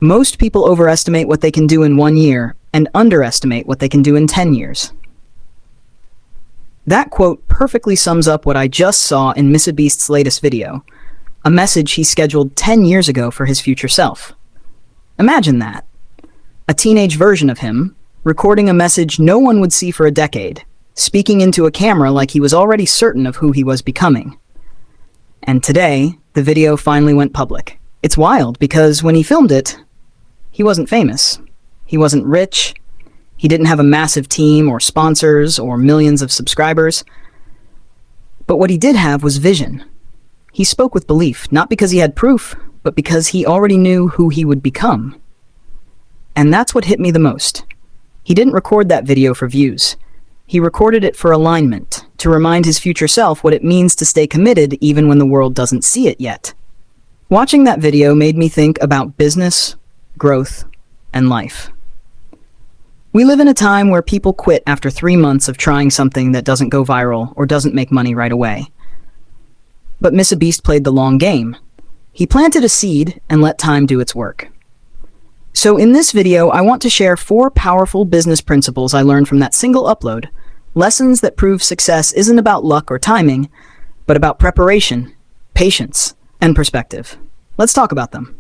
Most people overestimate what they can do in 1 year and underestimate what they can do in 10 years. That quote perfectly sums up what I just saw in MrBeast's latest video, a message he scheduled 10 years ago for his future self. Imagine that. A teenage version of him, recording a message no one would see for a decade, speaking into a camera like he was already certain of who he was becoming. And today, the video finally went public. It's wild because when he filmed it, he wasn't famous. He wasn't rich. He didn't have a massive team or sponsors or millions of subscribers. But what he did have was vision. He spoke with belief, not because he had proof, but because he already knew who he would become. And that's what hit me the most. He didn't record that video for views. He recorded it for alignment, to remind his future self what it means to stay committed even when the world doesn't see it yet. Watching that video made me think about business, growth, and life. We live in a time where people quit after 3 months of trying something that doesn't go viral or doesn't make money right away. But MrBeast played the long game. He planted a seed and let time do its work. So in this video, I want to share 4 powerful business principles I learned from that single upload, lessons that prove success isn't about luck or timing, but about preparation, patience, and perspective. Let's talk about them.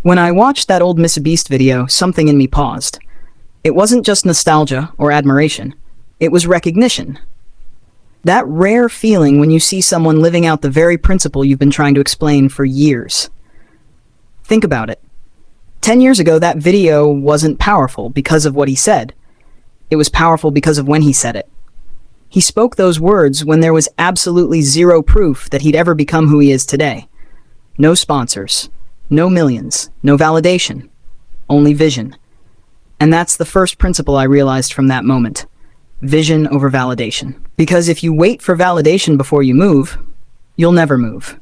When I watched that old MrBeast video, something in me paused. It wasn't just nostalgia or admiration. It was recognition. That rare feeling when you see someone living out the very principle you've been trying to explain for years. Think about it. 10 years ago, that video wasn't powerful because of what he said. It was powerful because of when he said it. He spoke those words when there was absolutely zero proof that he'd ever become who he is today. No sponsors. No millions, no validation, only vision. And that's the first principle I realized from that moment. Vision over validation. Because if you wait for validation before you move, you'll never move.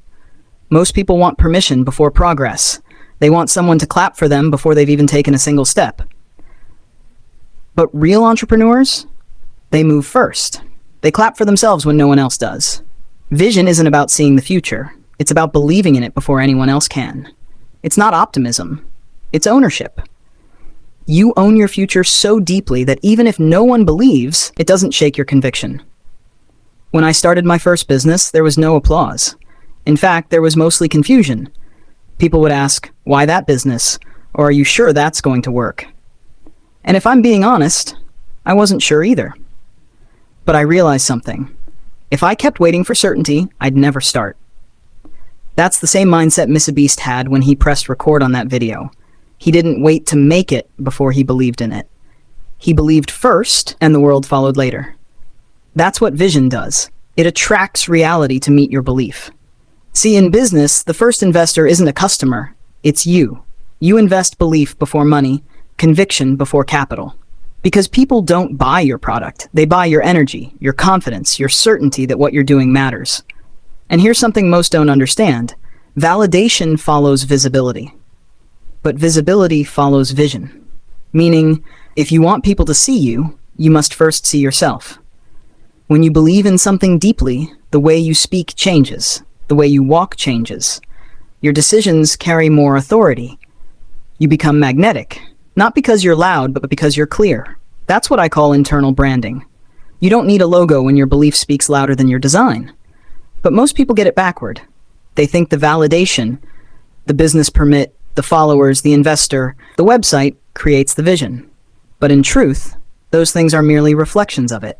Most people want permission before progress. They want someone to clap for them before they've even taken a single step. But real entrepreneurs, they move first. They clap for themselves when no one else does. Vision isn't about seeing the future. It's about believing in it before anyone else can. It's not optimism. It's ownership. You own your future so deeply that even if no one believes, it doesn't shake your conviction. When I started my first business, there was no applause. In fact, there was mostly confusion. People would ask, why that business? Or are you sure that's going to work? And if I'm being honest, I wasn't sure either. But I realized something. If I kept waiting for certainty, I'd never start. That's the same mindset MrBeast had when he pressed record on that video. He didn't wait to make it before he believed in it. He believed first, and the world followed later. That's what vision does. It attracts reality to meet your belief. See, in business, the first investor isn't a customer. It's you. You invest belief before money, conviction before capital. Because people don't buy your product. They buy your energy, your confidence, your certainty that what you're doing matters. And here's something most don't understand. Validation follows visibility. But visibility follows vision. Meaning, if you want people to see you, you must first see yourself. When you believe in something deeply, the way you speak changes. The way you walk changes. Your decisions carry more authority. You become magnetic. Not because you're loud, but because you're clear. That's what I call internal branding. You don't need a logo when your belief speaks louder than your design. But most people get it backward. They think the validation, the business permit, the followers, the investor, the website creates the vision. But in truth, those things are merely reflections of it.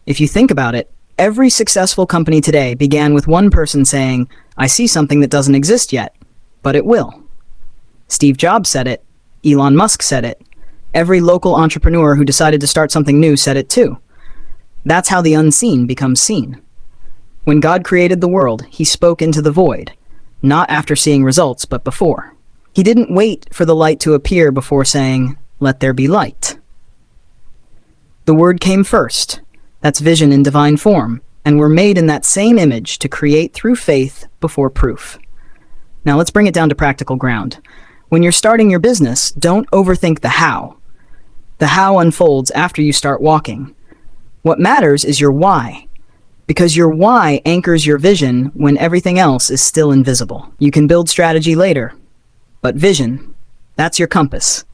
If you think about it, every successful company today began with one person saying, I see something that doesn't exist yet, but it will. Steve Jobs said it. Elon Musk said it. Every local entrepreneur who decided to start something new said it too. That's how the unseen becomes seen. When God created the world, he spoke into the void, not after seeing results, but before. He didn't wait for the light to appear before saying, let there be light. The word came first. That's vision in divine form, and we're made in that same image to create through faith before proof. Now let's bring it down to practical ground. When you're starting your business, don't overthink the how. The how unfolds after you start walking. What matters is your why. Because your why anchors your vision when everything else is still invisible. You can build strategy later, But vision, that's your compass.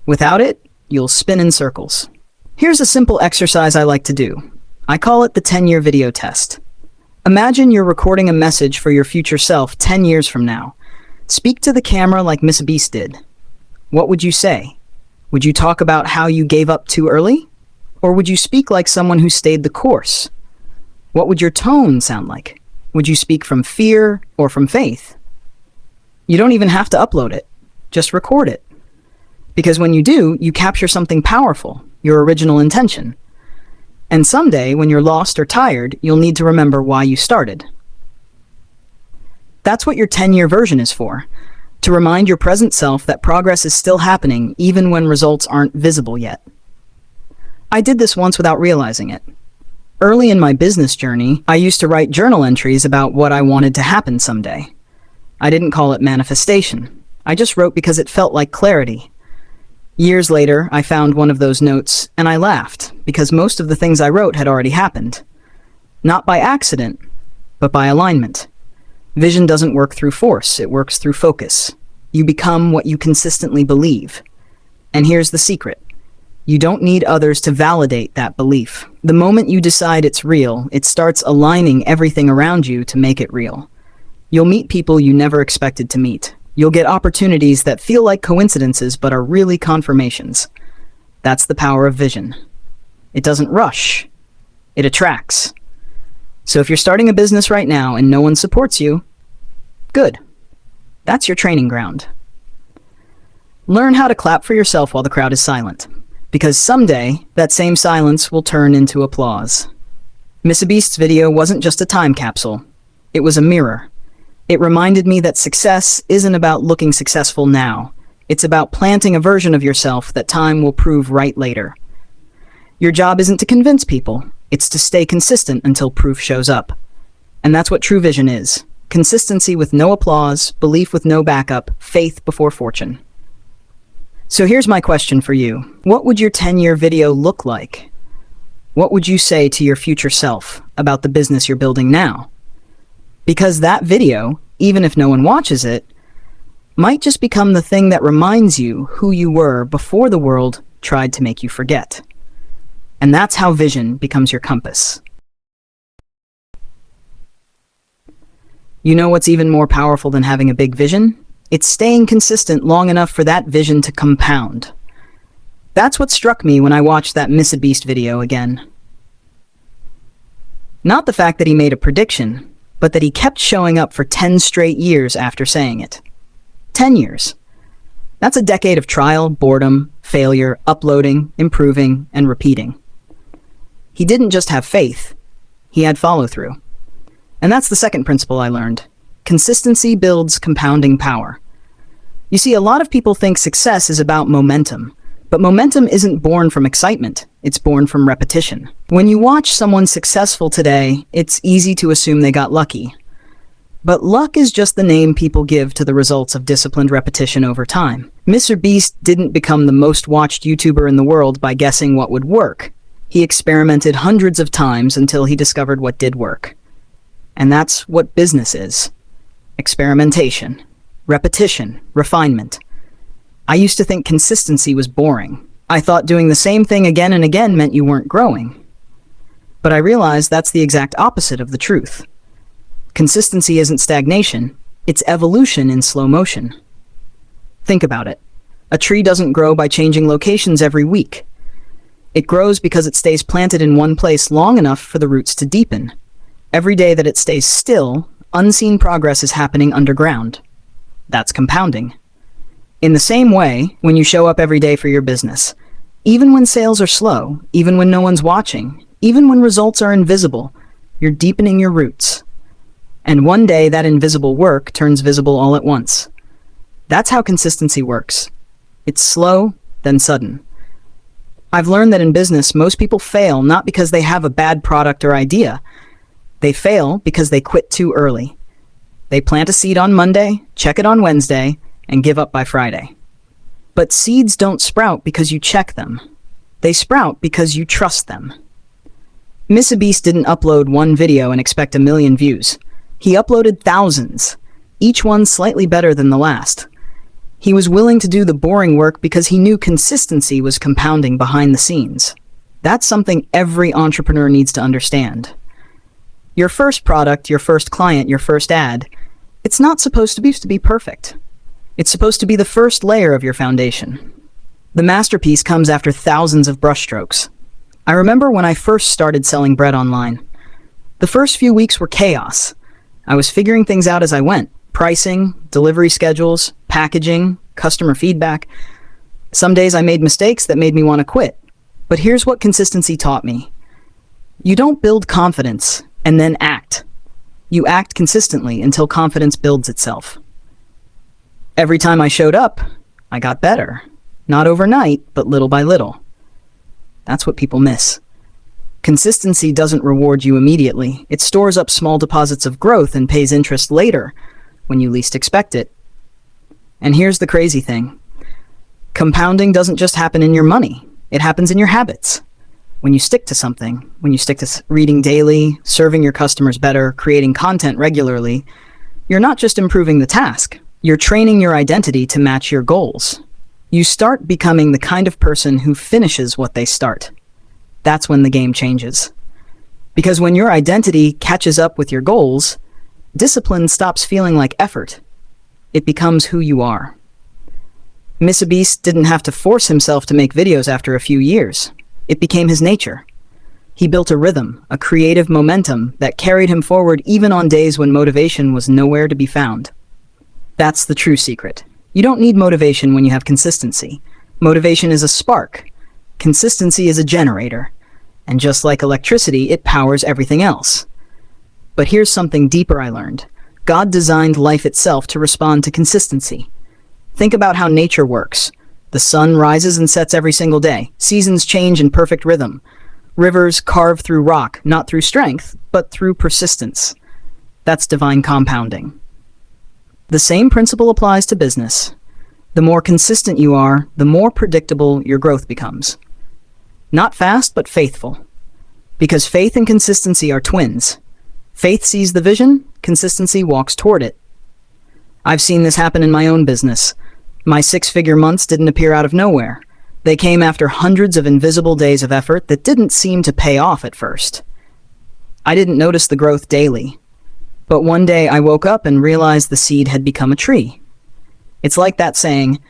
Without it, you'll spin in circles. Here's a simple exercise I like to do. I call it the 10-year video test. Imagine you're recording a message for your future self 10 years from now. Speak to the camera like MrBeast did. What would you say? Would you talk about how you gave up too early? Or would you speak like someone who stayed the course? What would your tone sound like? Would you speak from fear or from faith? You don't even have to upload it. Just record it. Because when you do, you capture something powerful, your original intention. And someday, when you're lost or tired, you'll need to remember why you started. That's what your 10-year version is for, to remind your present self that progress is still happening even when results aren't visible yet. I did this once without realizing it. Early in my business journey, I used to write journal entries about what I wanted to happen someday. I didn't call it manifestation. I just wrote because it felt like clarity. Years later, I found one of those notes, and I laughed, because most of the things I wrote had already happened. Not by accident, but by alignment. Vision doesn't work through force, it works through focus. You become what you consistently believe. And here's the secret. You don't need others to validate that belief. The moment you decide it's real, it starts aligning everything around you to make it real. You'll meet people you never expected to meet. You'll get opportunities that feel like coincidences but are really confirmations. That's the power of vision. It doesn't rush. It attracts. So if you're starting a business right now and no one supports you, good. That's your training ground. Learn how to clap for yourself while the crowd is silent, because someday that same silence will turn into applause. MrBeast's video wasn't just a time capsule. It was a mirror. It reminded me that success isn't about looking successful now. It's about planting a version of yourself that time will prove right later. Your job isn't to convince people. It's to stay consistent until proof shows up. And that's what true vision is. Consistency with no applause, belief with no backup, faith before fortune. So here's my question for you. What would your 10-year video look like? What would you say to your future self about the business you're building now? Because that video, even if no one watches it, might just become the thing that reminds you who you were before the world tried to make you forget. And that's how vision becomes your compass. You know what's even more powerful than having a big vision? It's staying consistent long enough for that vision to compound. That's what struck me when I watched that MrBeast video again. Not the fact that he made a prediction, but that he kept showing up for 10 straight years after saying it. 10 years. That's a decade of trial, boredom, failure, uploading, improving, and repeating. He didn't just have faith, he had follow-through. And that's the second principle I learned. Consistency builds compounding power. You see, a lot of people think success is about momentum, but momentum isn't born from excitement, it's born from repetition. When you watch someone successful today, it's easy to assume they got lucky. But luck is just the name people give to the results of disciplined repetition over time. MrBeast didn't become the most watched YouTuber in the world by guessing what would work. He experimented hundreds of times until he discovered what did work. And that's what business is. Experimentation, repetition, refinement. I used to think consistency was boring. I thought doing the same thing again and again meant you weren't growing. But I realized that's the exact opposite of the truth. Consistency isn't stagnation, it's evolution in slow motion. Think about it. A tree doesn't grow by changing locations every week. It grows because it stays planted in one place long enough for the roots to deepen. Every day that it stays still, unseen progress is happening underground. That's compounding. In the same way, when you show up every day for your business, even when sales are slow, even when no one's watching, even when results are invisible, you're deepening your roots. And one day that invisible work turns visible all at once. That's how consistency works. It's slow, then sudden. I've learned that in business, most people fail not because they have a bad product or idea. They fail because they quit too early. They plant a seed on Monday, check it on Wednesday, and give up by Friday. But seeds don't sprout because you check them. They sprout because you trust them. MrBeast didn't upload one video and expect 1 million views. He uploaded thousands, each one slightly better than the last. He was willing to do the boring work because he knew consistency was compounding behind the scenes. That's something every entrepreneur needs to understand. Your first product, your first client, your first ad, it's not supposed to be perfect. It's supposed to be the first layer of your foundation. The masterpiece comes after thousands of brushstrokes. I remember when I first started selling bread online. The first few weeks were chaos. I was figuring things out as I went. Pricing, delivery schedules, packaging, customer feedback. Some days I made mistakes that made me want to quit. But here's what consistency taught me. You don't build confidence and then act. You act consistently until confidence builds itself. Every time I showed up, I got better. Not overnight, but little by little. That's what people miss. Consistency doesn't reward you immediately. It stores up small deposits of growth and pays interest later, when you least expect it. And here's the crazy thing. Compounding doesn't just happen in your money. It happens in your habits. When you stick to something, when you stick to reading daily, serving your customers better, creating content regularly, you're not just improving the task. You're training your identity to match your goals. You start becoming the kind of person who finishes what they start. That's when the game changes. Because when your identity catches up with your goals, discipline stops feeling like effort. It becomes who you are. MrBeast didn't have to force himself to make videos after a few years. It became his nature. He built a rhythm, a creative momentum that carried him forward even on days when motivation was nowhere to be found. That's the true secret. You don't need motivation when you have consistency. Motivation is a spark. Consistency is a generator. And just like electricity, it powers everything else. But here's something deeper I learned. God designed life itself to respond to consistency. Think about how nature works. The sun rises and sets every single day. Seasons change in perfect rhythm. Rivers carve through rock, not through strength, but through persistence. That's divine compounding. The same principle applies to business. The more consistent you are, the more predictable your growth becomes. Not fast, but faithful. Because faith and consistency are twins. Faith sees the vision, consistency walks toward it. I've seen this happen in my own business. My 6-figure months didn't appear out of nowhere. They came after hundreds of invisible days of effort that didn't seem to pay off at first. I didn't notice the growth daily. But one day I woke up and realized the seed had become a tree. It's like that saying,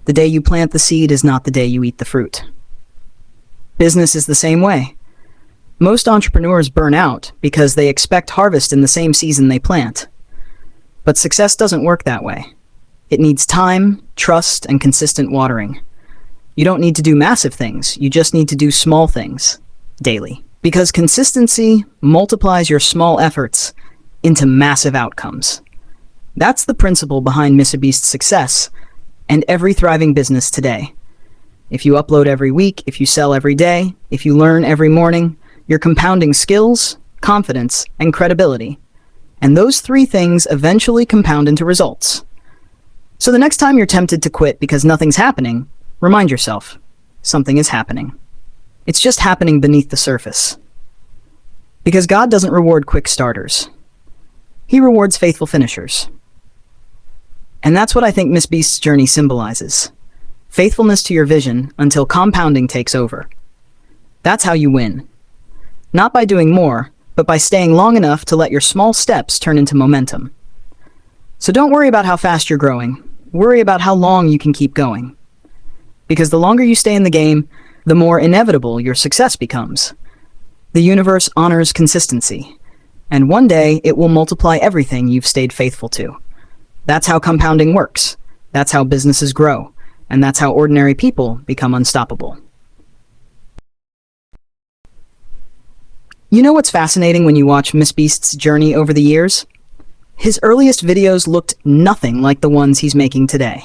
the day you plant the seed is not the day you eat the fruit. Business is the same way. Most entrepreneurs burn out because they expect harvest in the same season they plant. But success doesn't work that way. It needs time, trust, and consistent watering. You don't need to do massive things, you just need to do small things, daily. Because consistency multiplies your small efforts into massive outcomes. That's the principle behind MrBeast's success and every thriving business today. If you upload every week, if you sell every day, if you learn every morning, you're compounding skills, confidence, and credibility. And those 3 things eventually compound into results. So the next time you're tempted to quit because nothing's happening, remind yourself, something is happening. It's just happening beneath the surface. Because God doesn't reward quick starters. He rewards faithful finishers. And that's what I think MrBeast's journey symbolizes. Faithfulness to your vision until compounding takes over. That's how you win. Not by doing more, but by staying long enough to let your small steps turn into momentum. So don't worry about how fast you're growing. Worry about how long you can keep going. Because the longer you stay in the game, the more inevitable your success becomes. The universe honors consistency. And one day, it will multiply everything you've stayed faithful to. That's how compounding works. That's how businesses grow. And that's how ordinary people become unstoppable. You know what's fascinating when you watch MrBeast's journey over the years? His earliest videos looked nothing like the ones he's making today.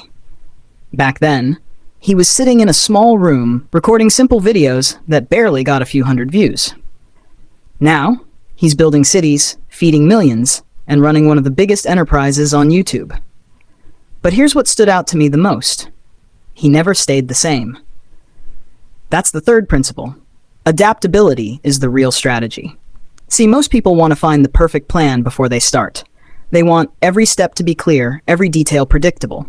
Back then, he was sitting in a small room recording simple videos that barely got a few hundred views. Now, he's building cities, feeding millions, and running one of the biggest enterprises on YouTube. But here's what stood out to me the most. He never stayed the same. That's the third principle. Adaptability is the real strategy. See, most people want to find the perfect plan before they start. They want every step to be clear, every detail predictable.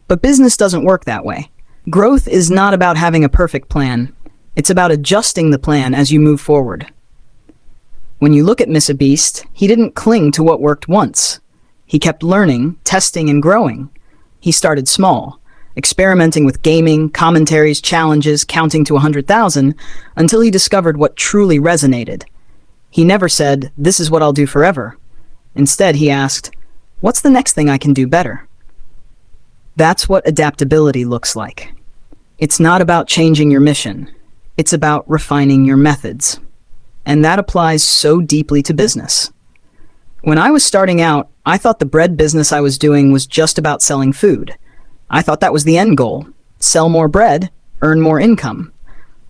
But business doesn't work that way. Growth is not about having a perfect plan. It's about adjusting the plan as you move forward. When you look at MrBeast, he didn't cling to what worked once. He kept learning, testing, and growing. He started small, experimenting with gaming, commentaries, challenges, counting to 100,000, until he discovered what truly resonated. He never said, "This is what I'll do forever." Instead, he asked, "What's the next thing I can do better?" That's what adaptability looks like. It's not about changing your mission. It's about refining your methods. And that applies so deeply to business. When I was starting out, I thought the bread business I was doing was just about selling food. I thought that was the end goal. Sell more bread, earn more income.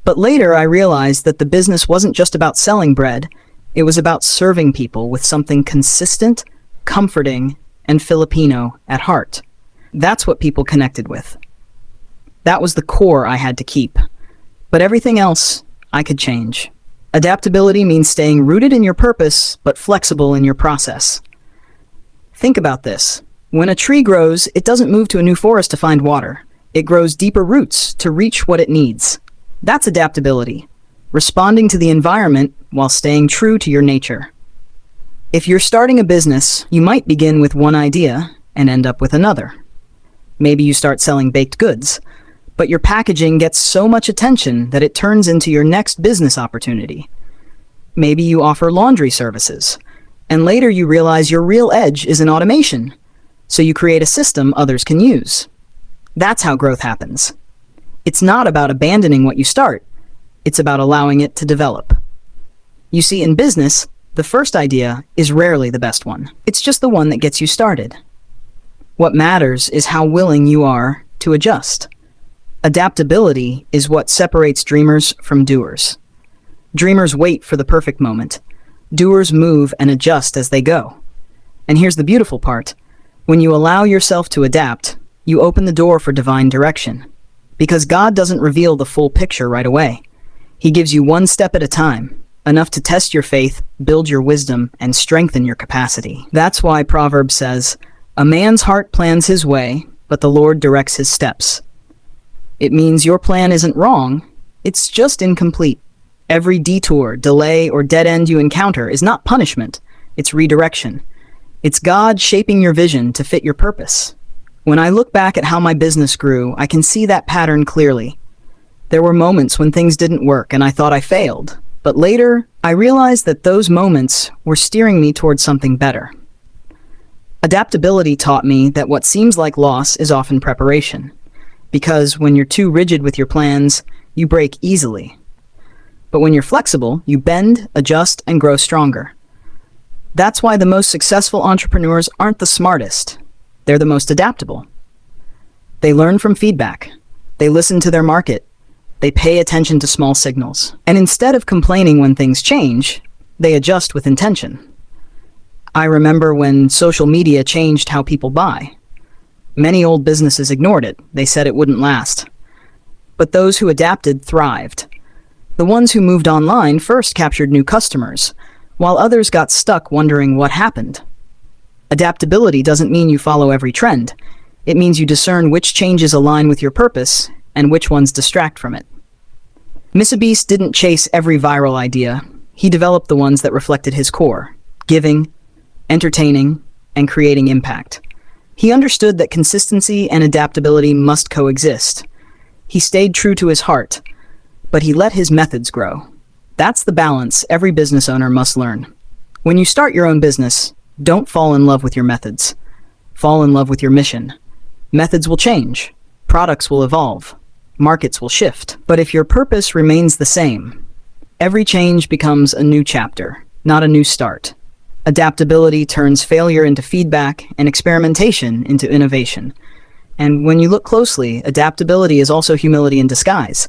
But later I realized that the business wasn't just about selling bread. It was about serving people with something consistent, comforting, and Filipino at heart. That's what people connected with. That was the core I had to keep. But everything else, I could change. Adaptability means staying rooted in your purpose, but flexible in your process. Think about this. When a tree grows, it doesn't move to a new forest to find water. It grows deeper roots to reach what it needs. That's adaptability, responding to the environment while staying true to your nature. If you're starting a business, you might begin with one idea and end up with another. Maybe you start selling baked goods, but your packaging gets so much attention that it turns into your next business opportunity. Maybe you offer laundry services, and later you realize your real edge is in automation, so you create a system others can use. That's how growth happens. It's not about abandoning what you start, it's about allowing it to develop. You see, in business, the first idea is rarely the best one. It's just the one that gets you started. What matters is how willing you are to adjust. Adaptability is what separates dreamers from doers. Dreamers wait for the perfect moment. Doers move and adjust as they go. And here's the beautiful part. When you allow yourself to adapt, you open the door for divine direction. Because God doesn't reveal the full picture right away. He gives you one step at a time, enough to test your faith, build your wisdom, and strengthen your capacity. That's why Proverbs says, "A man's heart plans his way, but the Lord directs his steps." It means your plan isn't wrong, it's just incomplete. Every detour, delay, or dead end you encounter is not punishment, it's redirection. It's God shaping your vision to fit your purpose. When I look back at how my business grew, I can see that pattern clearly. There were moments when things didn't work and I thought I failed, but later I realized that those moments were steering me towards something better. Adaptability taught me that what seems like loss is often preparation. Because when you're too rigid with your plans, you break easily. But when you're flexible, you bend, adjust, and grow stronger. That's why the most successful entrepreneurs aren't the smartest. They're the most adaptable. They learn from feedback. They listen to their market. They pay attention to small signals. And instead of complaining when things change, they adjust with intention. I remember when social media changed how people buy. Many old businesses ignored it. They said it wouldn't last. But those who adapted thrived. The ones who moved online first captured new customers, while others got stuck wondering what happened. Adaptability doesn't mean you follow every trend. It means you discern which changes align with your purpose and which ones distract from it. MrBeast didn't chase every viral idea. He developed the ones that reflected his core: giving, entertaining, and creating impact. He understood that consistency and adaptability must coexist. He stayed true to his heart, but he let his methods grow. That's the balance every business owner must learn. When you start your own business, don't fall in love with your methods. Fall in love with your mission. Methods will change. Products will evolve. Markets will shift. But if your purpose remains the same, every change becomes a new chapter, not a new start. Adaptability turns failure into feedback and experimentation into innovation. And when you look closely, adaptability is also humility in disguise.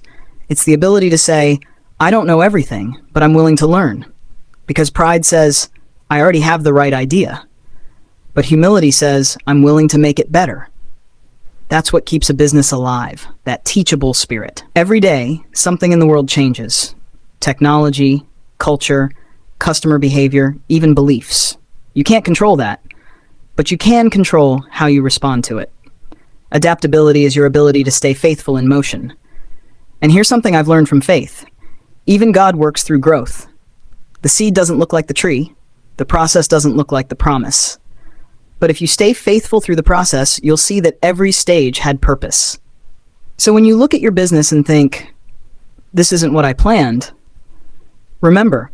It's the ability to say, "I don't know everything, but I'm willing to learn." Because pride says, "I already have the right idea." But humility says, "I'm willing to make it better." That's what keeps a business alive, that teachable spirit. Every day, something in the world changes. Technology, culture, customer behavior, even beliefs. You can't control that, but you can control how you respond to it. Adaptability is your ability to stay faithful in motion. And here's something I've learned from faith. Even God works through growth. The seed doesn't look like the tree. The process doesn't look like the promise. But if you stay faithful through the process, you'll see that every stage had purpose. So when you look at your business and think, this isn't what I planned, remember,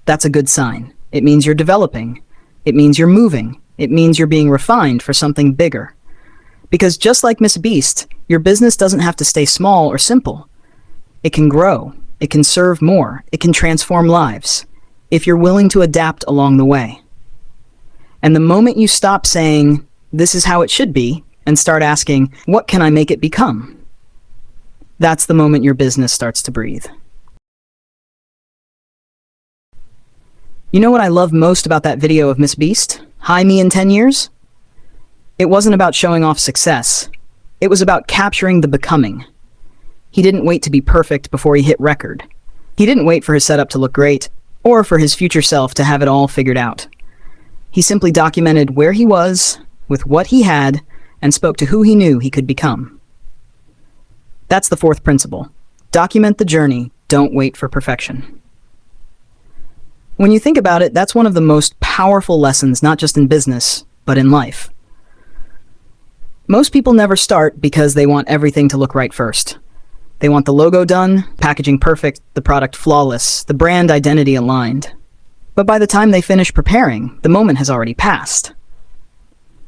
that's a good sign. It means you're developing. It means you're moving. It means you're being refined for something bigger. Because just like MrBeast, your business doesn't have to stay small or simple. It can grow. It can serve more. It can transform lives, if you're willing to adapt along the way. And the moment you stop saying, this is how it should be, and start asking, what can I make it become? That's the moment your business starts to breathe. You know what I love most about that video of MrBeast? Hi, me in 10 years? It wasn't about showing off success. It was about capturing the becoming. He didn't wait to be perfect before he hit record. He didn't wait for his setup to look great, or for his future self to have it all figured out. He simply documented where he was, with what he had, and spoke to who he knew he could become. That's the fourth principle. Document the journey, don't wait for perfection. When you think about it, that's one of the most powerful lessons, not just in business, but in life. Most people never start because they want everything to look right first. They want the logo done, packaging perfect, the product flawless, the brand identity aligned. But by the time they finish preparing, the moment has already passed.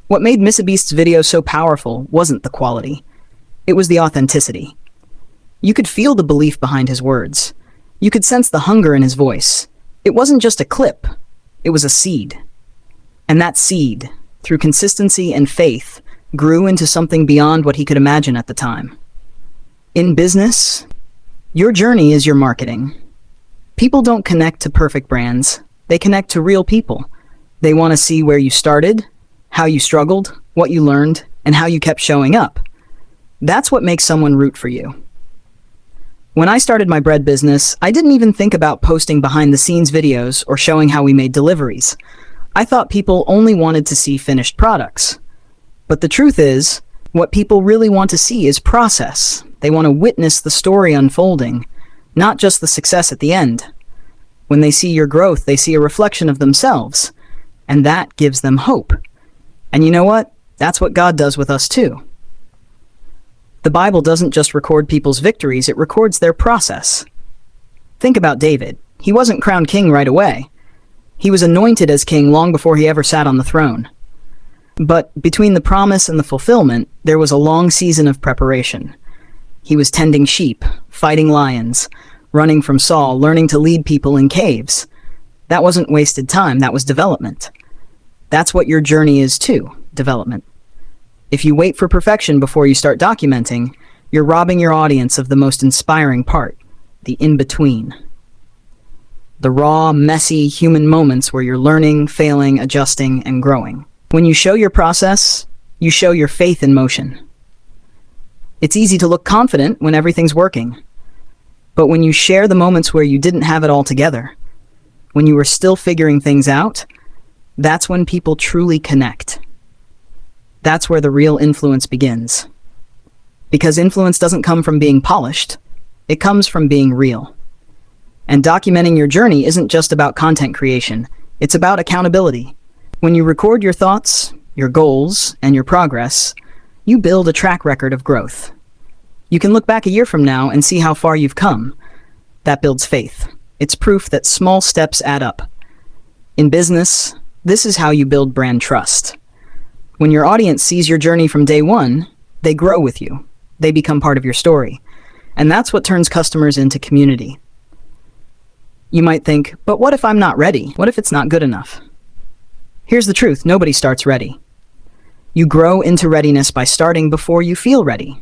What made MrBeast's video so powerful wasn't the quality. It was the authenticity. You could feel the belief behind his words. You could sense the hunger in his voice. It wasn't just a clip. It was a seed. And that seed, through consistency and faith, grew into something beyond what he could imagine at the time. In business, your journey is your marketing. People don't connect to perfect brands. They connect to real people. They want to see where you started, how you struggled, what you learned, and how you kept showing up. That's what makes someone root for you. When I started my bread business, I didn't even think about posting behind-the-scenes videos or showing how we made deliveries. I thought people only wanted to see finished products. But the truth is, what people really want to see is process. They want to witness the story unfolding, not just the success at the end. When they see your growth, they see a reflection of themselves, and that gives them hope. And you know what? That's what God does with us too. The Bible doesn't just record people's victories, it records their process. Think about David. He wasn't crowned king right away. He was anointed as king long before he ever sat on the throne. But between the promise and the fulfillment, there was a long season of preparation. He was tending sheep, fighting lions, running from Saul, learning to lead people in caves. That wasn't wasted time, that was development. That's what your journey is too, development. If you wait for perfection before you start documenting, you're robbing your audience of the most inspiring part, the in-between. The raw, messy, human moments where you're learning, failing, adjusting, and growing. When you show your process, you show your faith in motion. It's easy to look confident when everything's working. But when you share the moments where you didn't have it all together, when you were still figuring things out, that's when people truly connect. That's where the real influence begins. Because influence doesn't come from being polished, it comes from being real. And documenting your journey isn't just about content creation, it's about accountability. When you record your thoughts, your goals, and your progress, you build a track record of growth. You can look back a year from now and see how far you've come. That builds faith. It's proof that small steps add up. In business, this is how you build brand trust. When your audience sees your journey from day one, they grow with you. They become part of your story. And that's what turns customers into community. You might think, but what if I'm not ready? What if it's not good enough? Here's the truth, nobody starts ready. You grow into readiness by starting before you feel ready.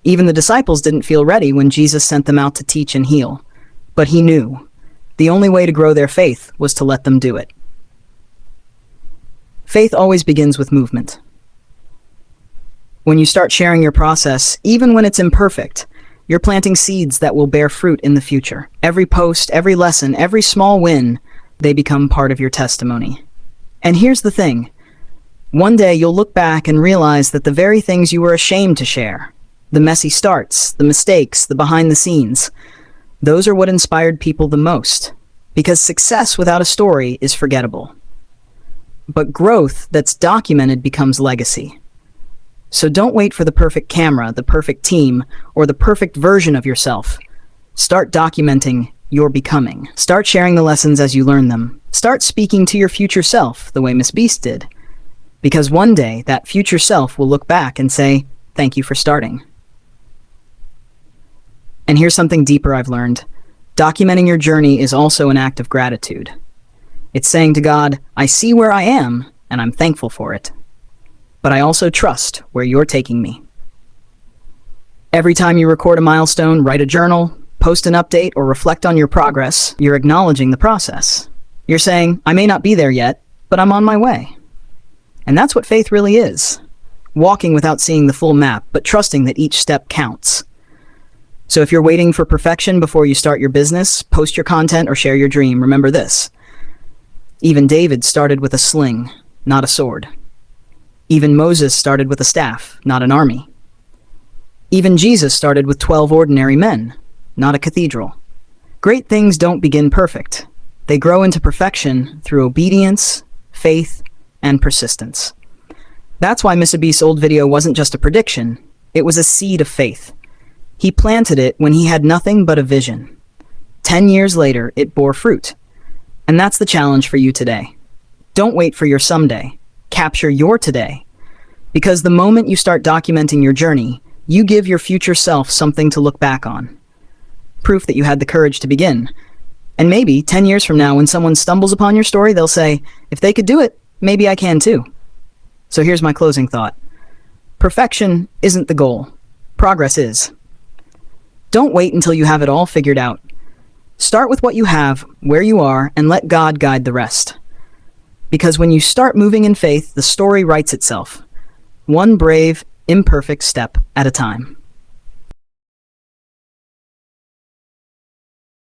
Even the disciples didn't feel ready when Jesus sent them out to teach and heal. But he knew. The only way to grow their faith was to let them do it. Faith always begins with movement. When you start sharing your process, even when it's imperfect, you're planting seeds that will bear fruit in the future. Every post, every lesson, every small win, they become part of your testimony. And here's the thing. One day you'll look back and realize that the very things you were ashamed to share, the messy starts, the mistakes, the behind the scenes, those are what inspired people the most. Because success without a story is forgettable. But growth that's documented becomes legacy. So don't wait for the perfect camera, the perfect team, or the perfect version of yourself. Start documenting your becoming. Start sharing the lessons as you learn them. Start speaking to your future self the way MrBeast did. Because one day, that future self will look back and say, "Thank you for starting." And here's something deeper I've learned. Documenting your journey is also an act of gratitude. It's saying to God, "I see where I am, and I'm thankful for it. But I also trust where you're taking me." Every time you record a milestone, write a journal, post an update, or reflect on your progress, you're acknowledging the process. You're saying, "I may not be there yet, but I'm on my way." And that's what faith really is. Walking without seeing the full map, but trusting that each step counts. So if you're waiting for perfection before you start your business, post your content, or share your dream, remember this. Even David started with a sling, not a sword. Even Moses started with a staff, not an army. Even Jesus started with 12 ordinary men, not a cathedral. Great things don't begin perfect. They grow into perfection through obedience, faith, and persistence. That's why MrBeast's old video wasn't just a prediction, it was a seed of faith. He planted it when he had nothing but a vision. 10 years later, it bore fruit. And that's the challenge for you today. Don't wait for your someday. Capture your today. Because the moment you start documenting your journey, you give your future self something to look back on. Proof that you had the courage to begin. And maybe 10 years from now, when someone stumbles upon your story, they'll say, "If they could do it, maybe I can too." So here's my closing thought. Perfection isn't the goal. Progress is. Don't wait until you have it all figured out. Start with what you have, where you are, and let God guide the rest. Because when you start moving in faith, the story writes itself. One brave, imperfect step at a time.